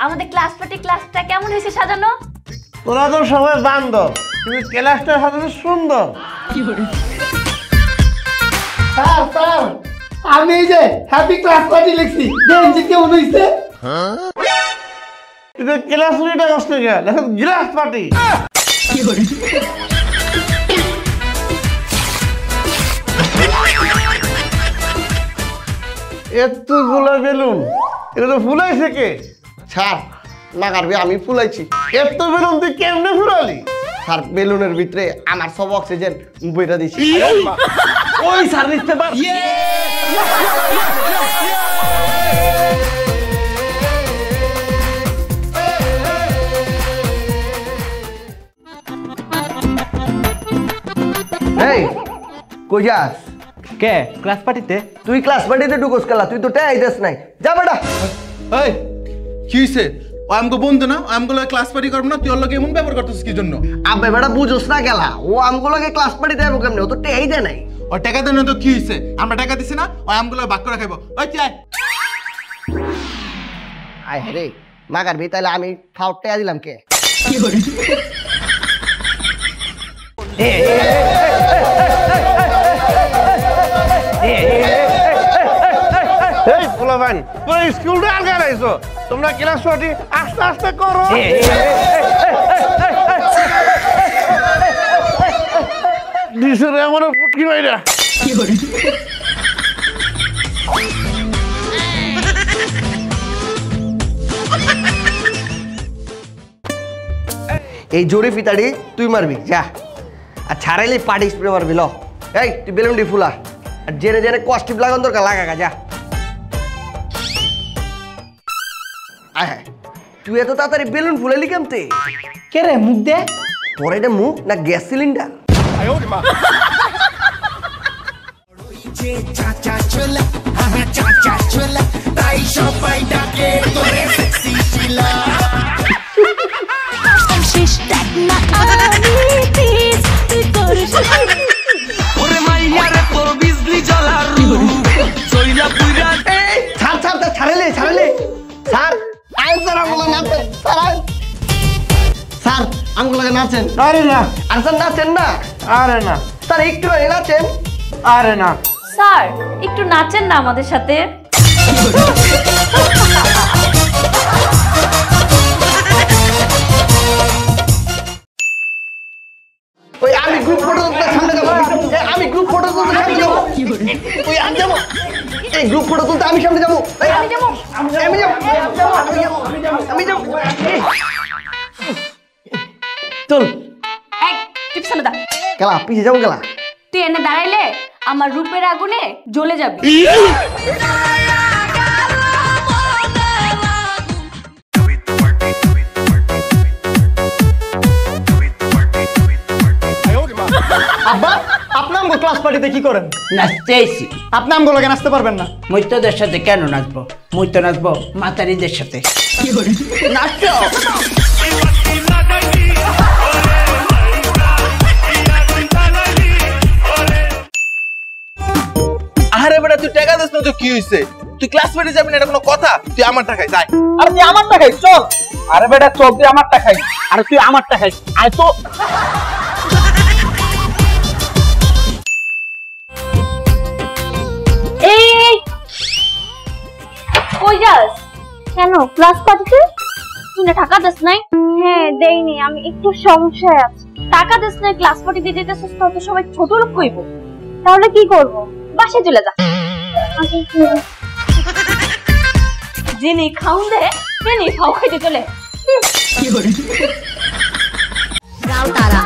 আমাদের class party ক্লাসটা কেমন হয়েছে সাজানো? তোরা তো সবাই বান্ধব, কিন্তু ক্লাসটা সাজানো সুন্দর। স্যার স্যার আমি এই যে হ্যাপি ক্লাস পার্টি লিখছি, দেখেন যে কেমন হয়েছে। এটা ক্লাস পার্টিটা কষ্ট গেল, এখন গ্লাস পার্টি। এতগুলো বেলুন, এগুলো ফুলাইছে কে? স্যার না কারবে আমি ফুলাইছি। এত বেলুন তুই কেমনে ফুলালি? স্যার বেলুনের ভিতরে আমার সব অক্সিজেন বইটা দিছি। ওই স্যার নিতে পার। এই কই যাস? কে ক্লাস পার্টিতে? তুই ক্লাস পার্টিতে ঢুকোস কেলা? তুই তো টাই দেস নাই, যা বেটা। এই কি হইছে? ও আমগো বন্ধু না, আমগুলো ক্লাস পার্টি করব না, তুই ওর লগে এমন ব্যবহার করতেছিস কি জন্য? আবে বেটা বুঝোস না কেলা, ও আমগুলোকে ক্লাস পার্টিতে যাবো কেমনে? ও তো টাই দেয় নাই। ও টাকা দেন না তো কি হইছে? আমরা টাকা দিছি না, ও আমগুলো ভাগ করে খাইবো। ওই তুই আয়। আয় রে মাগার ভি, তাহলে আমি ফাউট টাকা দিলাম কে? এই পোলাপান, তোরা স্কুলটা আলগা রাইছো, তোমরা ক্লাস পার্টি আস্তে আস্তে করো। দিশরে আমার পুটকি মাইরা। এই জোরে ফিতাড়ি তুই মারবি, যা। আর ছাড়াইলে পার্টি স্প্রে মারবি। ল এই তুই বেলুনটি ফুলা, আর জেনে জেনে কস্টিপ লাগান দরকার লাগা, যা। আয় হ্যাঁ, তুই এত তাড়াতাড়ি বেলুন ফুলাইলি কেমতে? কে রে মুখ দে? তোর এটা মুখ না গ্যাস সিলিন্ডার? ছাড়ালে ছাড়ালে স্যার আইন স্যার আমগুলো নাচেন, স্যার আইন স্যার আমগুলো নাচেন। আরে না, আর স্যার নাচেন না। আরে না স্যার একটু নাচেন। আরে না স্যার একটু নাচেন না আমাদের সাথে। ওই আমি গ্রুপ ফটো তুলতে সামনে যাব, আমি গ্রুপ ফটো তুলতে সামনে যাব, ওই আমি যাব, এই গ্রুপ ফটো তুলতে আমি সামনে যাব, আমি যাব, আমি যাব, আমি যাব, আমি যাব, চল। এই টিপ সালদা কেলা পিছে যাবো কেলা? তুই এনে দাঁড়াইলে আমার রূপের আগুনে জ্বলে যাবে। আব্বা আপনি আমগো ক্লাস পার্টিতে কি করেন? নাচতেছি। আপনি আমগো লগে নাচতে পারবেন না? মৈত্যদের সাথে কেন নাচবো? মুই তো নাচবো মাতারিদের সাথে। নাচো। আরে বেটা তুই টাকা দিস না তো কি হইছে? তুই ক্লাস পার্টি যাবি না, এটা কোনো কথা? তুই আমার টাকায় যাই। আর তুই আমার টাকাই চল। আরে বেটা চল, তুই আমার টাকাই। আর তুই আমার টাকাই আয় তো। এই কই যাস? কেন ক্লাস পার্টিতে তুই না টাকা দিস নাই? হ্যাঁ দেইনি, আমি একটু সমস্যায় আছি। টাকা দিস নাই, ক্লাস পার্টিতে যেতেছিস তো সবাই ছোট লোক কইবো। তাহলে কি করব? বাসায় চলে যা। যিনি খাউন দে তিনি খাও খাইতে চলে। কি করে রাও তারা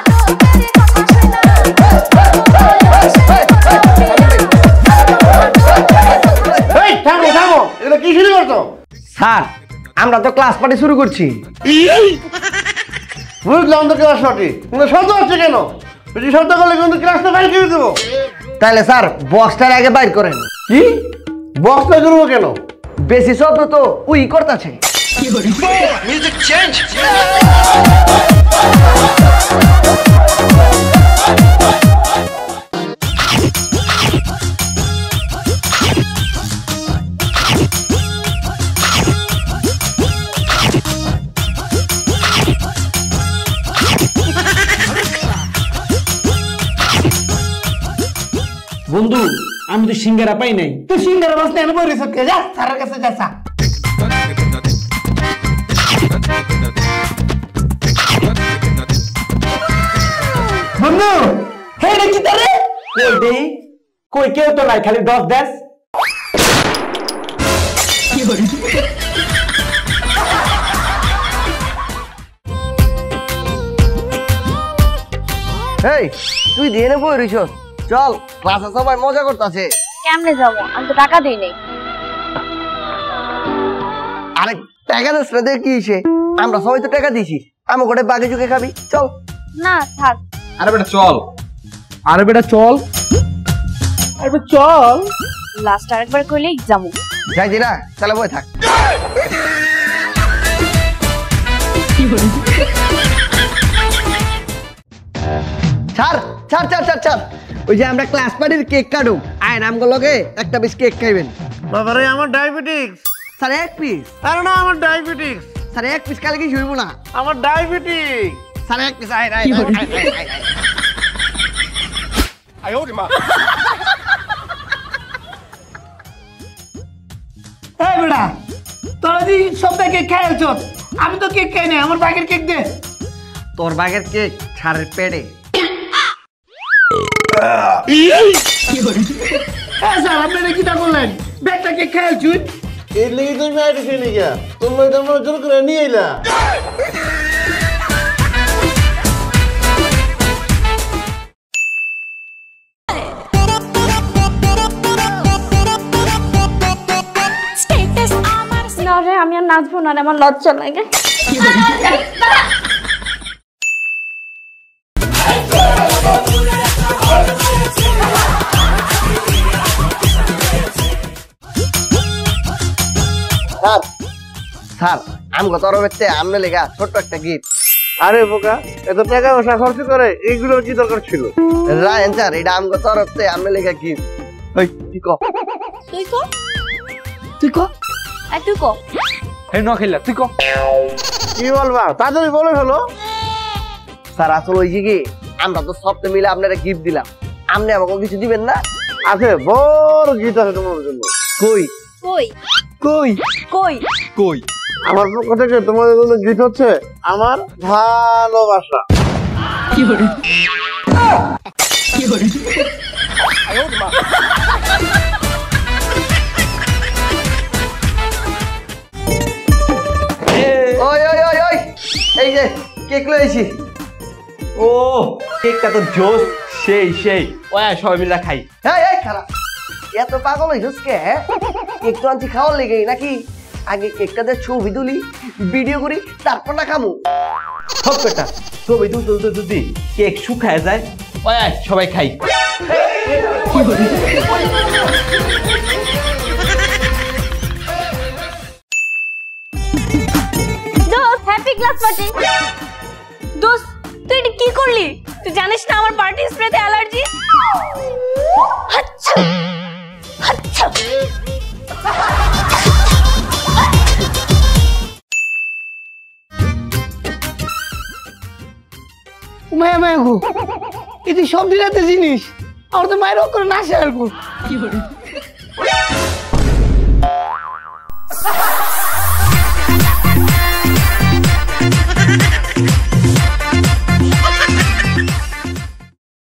এই থামো থামো, এটা কি শুরু করছো? স্যার আমরা তো ক্লাস পার্টি শুরু করছি। বুঝলাম তো ক্লাস ছুটি কিন্তু শব্দ হচ্ছে কেন? বেশি শব্দ করলে কিন্তু ক্লাসটা বাইরে করে দেবো। তাহলে স্যার বক্সটার আগে বাইর করেন। কি বক্সটা করবো কেন? বেশি শব্দ তো উই করতেছে। Music change. বন্ধু আমি তো সিঙ্গারা পাই নাই। তুই সিঙ্গারা বাস নেন বইরিস কে যা স্যারের কাছে যা। বন্ধু হে রে কি তারে কই দেই কই কেউ তো নাই, খালি 10 দেশ। এই তুই দিয়ে নে বই রইছ, চল ক্লাসে সবাই মজা করতেছে। কেমনে যাবো? আমি তো টাকা দিই নাই। আরে টাকা দিস না, দেখি সে আমরা সবাই তো টাকা দিয়েছি, আমি গোটে বাগে চুকে খাবি, চল। না থাক। আরে বেটা চল, আরে বেটা চল, আরে বেটা চল। লাস্ট আরেকবার কইলেই যাবো। যাইছি না, তাহলে বই থাক। ছাড় ছাড় ছাড় ছাড় ছাড়, ওই যে আমরা ক্লাস পার্টির কেক কাটু, আয় নামগুলোকে একটা পিস কেক খাইবেন। বাবারে আমার ডায়াবেটিস। স্যার এক পিস। আরে না আমার ডায়াবেটিস। স্যার এক পিস কালে কি শুইব না? আমার ডায়াবেটিস। স্যার এক পিস, আয় আয় আয়। এই বেটা তোরা দি সব কেক খাইছ, আমি তো কেক খাই না, আমার বাগের কেক দে। তোর বাগের কেক ছাড়ের পেটে। স্যার আপনারা কিটা করলেন? ব্যাগটা কেক খাইছ? এই লেগে তুমি আইডি খেয়ে নিয়ে গিয়া তোমরা এটা আমার জোর করে নিয়ে এলা। না রে, আমি আর নাচবো না রে, আমার লজ্জা লাগে। স্যার স্যার আমগো তরফেতে আমনে লেগা ছোট্ট একটা গিফট। আরে বোকা, এত টাকা পয়সা খরচ করে এইগুলোর কি দরকার ছিল? রায়ন স্যার এটা আমগো তরফতে আমনে লেগা গিফট। ওই কি কো? তুই কো, তুই কো। আর তুই কো। এই ন খেলা তুই কো। কি বলবা তাড়াতাড়ি বলে ফেলো। স্যার আসলে ওই যে কি আমরা তো সবতে মিলে আপনারা গিফট দিলাম, আপনি আমাকে কিছু দিবেন না? আছে বড় গিফট আছে তোমার জন্য। কই কই কই কই কই আমার পক্ষ থেকে তোমাদের জন্য গিফট হচ্ছে আমার ভালোবাসা। ওই ওই ওই ওই এই যে কেক লইছি। ও কেকটা তো জোস, সেই সেই। ওয়া সবাই মিলে খাই। এই এই খারাপ, এত পাগল হইছস কে? কেক তো আনছি খাওয়ার লেগেই নাকি? আগে কেকটা দিয়ে ছবি তুলি, ভিডিও করি, তারপর না খামু। সব বেটা ছবি তুলতে যদি কেক শুকায় যায়, ওয়া সবাই খাই। দোস্ত হ্যাপি ক্লাস পার্টি। দোস্ত তুই এটা কি করলি? তুই জানিস না আমার পার্টি স্প্রেতে অ্যালার্জি। আচ্ছা আচ্ছা মায়া মায়া গো, এটি সব দিলাতে জিনিস আমার তো মায়ের করে না শেয়ার কর।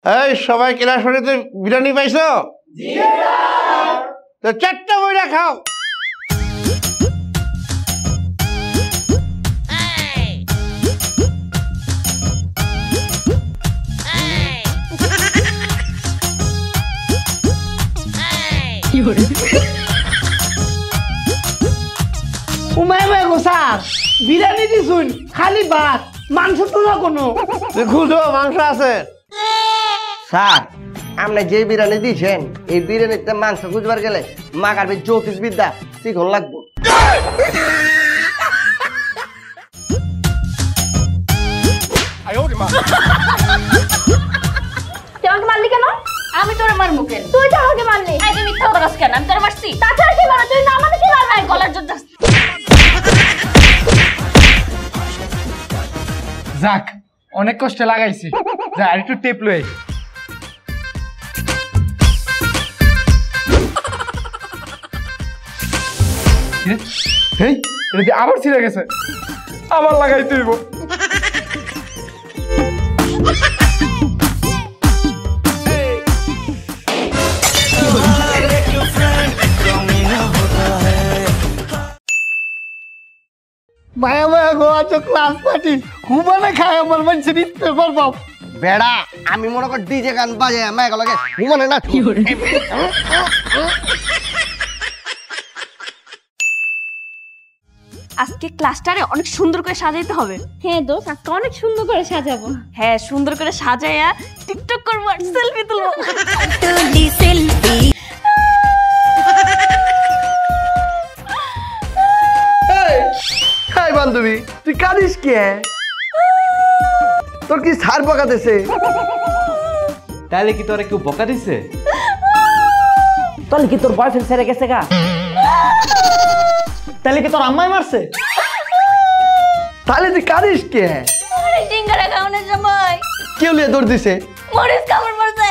এই সবাই ক্লাস বাড়িতে বিরিয়ানি পাইছো? তো 4টা বইরা খাও। ও মায়া মায়া গো স্যার, বিরিয়ানি দিছুন খালি ভাত, মাংস তো না কোনো। তুই খুঁজো মাংস আছে। স্যার আপনি যে বিরিয়ানি দিয়েছেন এই বিরিয়ানিতে মাংস খুঁজবার গেলে মাগার জ্যোতিষ বিদ্যা শিখন লাগবো। তুই আমাকে মারলি কেন? আমি তোরে মারবো কেন? তুই তো আমাকে মারলি। এই তুই মিথ্যা কথা বলছিস কেন? আমি তোরে মারছি। তাছাড়া কি মারা? তুই না আমাকে কি মারবি? গলার জোর দাস। যাক অনেক কষ্টে লাগাইছি, যা আর একটু টেপ লই। হেই এটা দিয়ে আবার ছিঁড়ে গেছে, আবার লাগাই তুইব। মায়া মায়া গো আজ ক্লাস পার্টি হুমানে খায় আমার মানুষের নিতে পারবো। বেড়া আমি মনে কর ডিজে গান বাজে মাইক লাগে হুমানে না। আজকে ক্লাসটারে অনেক সুন্দর করে সাজাইতে হবে। হ্যাঁ দোস্ত, আজকে অনেক সুন্দর করে সাজাবো। হ্যাঁ সুন্দর করে সাজাইয়া টিকটক করবো, সেলফি তুলবো। হাই বান্ধবী তুই কাঁদিস কে? তোর কি সার বকা দিছে? তাহলে কি তোরা কেউ বকা দিছে? তাহলে কি তোর বয়ফ্রেন্ড ছেড়ে গেছে গা? তাহলে কি তোর আম্মাই মারছে? তাহলে তুই কাঁদিস কে? আরে ডিঙ্গারা খাওয়ানোর সময় কেউ লিয়ে দৌড় দিছে? মরিস কামড় মারছে।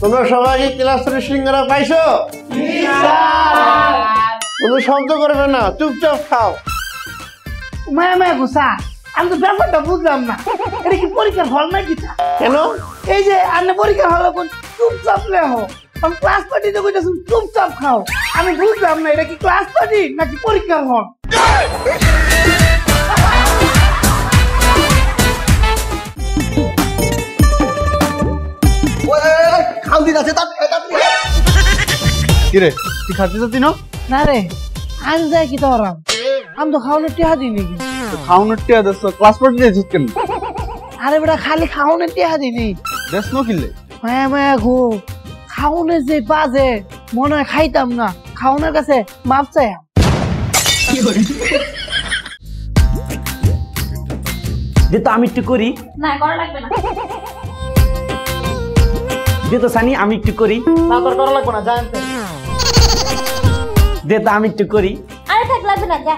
তোমরা সবাই কি ক্লাসের সিঙ্গারা পাইছো? কোনো শব্দ করবে না, চুপচাপ খাও। মায়া মায়া গো স্যার, আমি তো ব্যাপারটা বুঝলাম না। এটা কি পরীক্ষার হল নাকি? কেন? এই যে আপনি পরীক্ষার হলে চুপচাপ লেখো, আমি ক্লাস পার্টিতে কইতাছি চুপচাপ খাও। আমি বুঝলাম না এটা কি ক্লাস পার্টি নাকি পরীক্ষার হল। খাও দিন আছে কিরে তুই খাচ্ছি যাচ্ছি না? না রে আজ যায় কি তোরা, আমি তো খাওয়ানোর টিহা দিই নাকি। খাওয়ানোর টিয়া দেশ ক্লাস পার্টি দিয়েছিস কেন? আরে বেটা খালি খাওয়ানোর টিহা দিনি। দেশ নো কিনলে মায়া মায়া গো খাওয়ানোর যে বাজে মনে হয় খাইতাম না, খাওয়ানোর কাছে মাপ চাই। যে তো আমি একটু করি, না করা লাগবে না। যে তো সানি আমি একটু করি, না তোর করা লাগবে না, জানতে যে তো আমি একটু করি। আরে থাক লাগবে না, যা।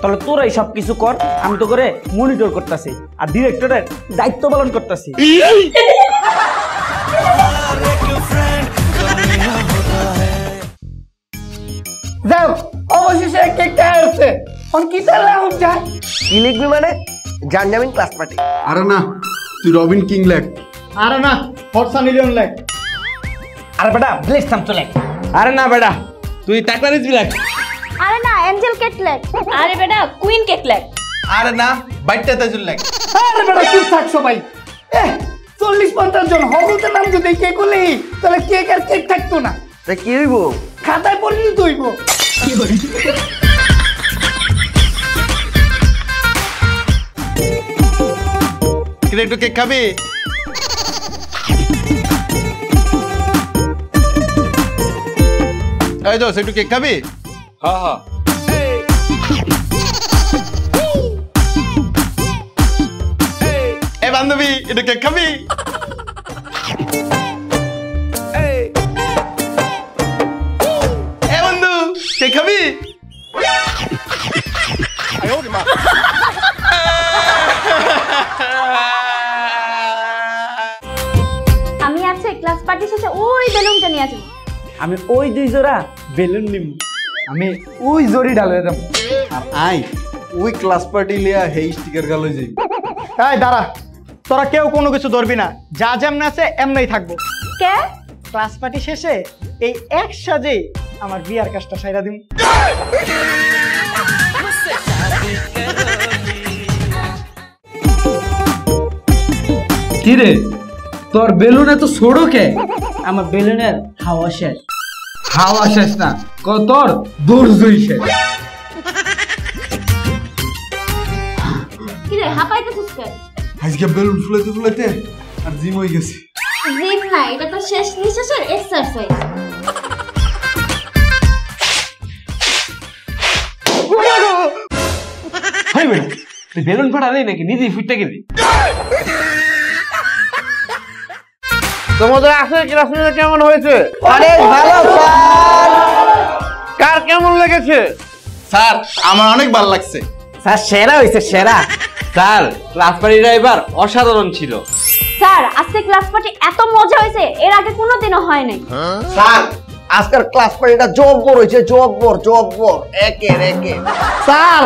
তাহলে তোরাই সব কিছু কর, আমি তো করে মনিটর করতেছি আর ডিরেক্টরের দায়িত্ব পালন করতেছি। যাও অবশেষে কেকটা আসছে। এখন কি তাহলে এখন যা কি লিখবি মানে? জানজামিন ক্লাস পার্টি। আরে না তুই রবিন কিং লেখ। আরে না ফরসা মিলিয়ন লাখ। আরে বেটা ব্লেস থাম চলে। আরে না বেটা তুই টাকা রিজবি লাগ। আরে না এঞ্জেল কেক লেগ। আরে বেটা কুইন কেক লেগ। আরে না বাইটটা তাজুল লেখ। আরে বেটা চুপ থাক সবাই। 40-50 জন হবুতে নাম যদি কেক হলি তাহলে কেক আর কেক থাকতো না। তা কি হইব? খাতায় পরিণত হইব। কিরে একটু কেক খাবি? এই দোস একটু কেক খাবি? হ্যাঁ হ্যাঁ এ বান্ধবী একটু কেক খাবি? এ বন্ধু কেক খাবি? আমি আছে ক্লাস পার্টি শেষে ওই বেলুনটা নিয়ে আসবো। আমি ওই 2 জোড়া বেলুন নিব। আমি ওই জরি ডালে দাম। আর আই ওই ক্লাস পার্টি লিয়া হেই স্টিকার গালো যাই। এই দাঁড়া, তোরা কেউ কোনো কিছু ধরবি না, যা যেমন আছে এমনই থাকবো। কে? ক্লাস পার্টি শেষে এই এক সাজেই আমার বিয়ার কাজটা সাইরা দিন। কি রে তোর বেলুন এত ছোট কে? আমার বেলুনের হাওয়া শেষ। হাওয়া শেষ না, তোর দূরজই শেষ। কি রে হাঁপাইতেছিস কেন? আজকে বেলুন ফুলাইতে ফুলাইতে আর জিম হয়ে গেছে। জিম না, এটা তো শেষ নিঃশ্বাসের এক্সারসাইজ। হাই বেটা, তুই বেলুন ফাটালি নাকি নিজেই ফুটতে গেলি? তোমাদের আজকের ক্লাস নিতে কেমন হয়েছে? অনেক ভালো স্যার। কার কেমন লেগেছে? স্যার আমার অনেক ভালো লাগছে। স্যার সেরা হয়েছে, সেরা। স্যার ক্লাস পার্টিটা এবার অসাধারণ ছিল। স্যার আজকে ক্লাস পার্টি এত মজা হয়েছে, এর আগে কোনোদিনও হয় নাই। স্যার আজকের ক্লাস পার্টিটা জব্বর হয়েছে, জব্বর জব্বর, একের একে। স্যার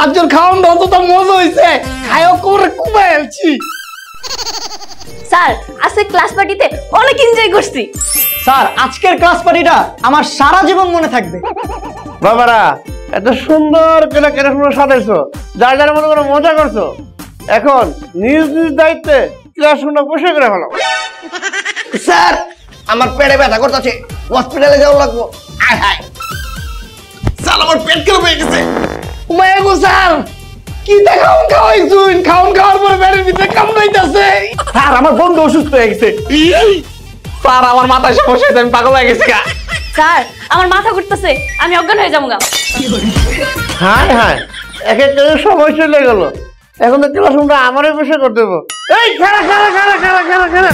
আজকের খাওয়ানটা অতটা মজা হয়েছে, খায়ও করে কুমাইছি। স্যার আজকে ক্লাস পার্টিতে অনেক এনজয় করছি। স্যার আজকের ক্লাস পার্টিটা আমার সারা জীবন মনে থাকবে। বাবারা এত সুন্দর করে ক্লাসরুম সাজাইছো, যার যার মতো করে মজা করছো। এখন নিজ নিজ দায়িত্বে ক্লাসরুমটা বসে করে ফেলো। স্যার আমার পেটে ব্যথা করতেছে, হসপিটালে যাওয়া লাগবো। আয় হায় স্যার আমার পেট খারাপ হয়ে গেছে। উমাইগো স্যার কি দেখাউন খাওয়াইছুন, খাওন খাওয়ার পরে পেটের ভিতরে কামড়াইতাছে। স্যার আমার বন্ধু অসুস্থ হয়ে গেছে। স্যার আমার মাথায় সমস্যা হয়েছে, আমি পাগল হয়ে গেছি। স্যার আমার মাথা ঘুরতেছে, আমি অজ্ঞান হয়ে যাবো গা। হ্যাঁ হ্যাঁ, এক একটা সময় চলে গেল। এখন তো ক্লাসরুমটা আমারই বসে করতে দেবো। এই খেলা খেলা খেলা খেলা খেলা খেলা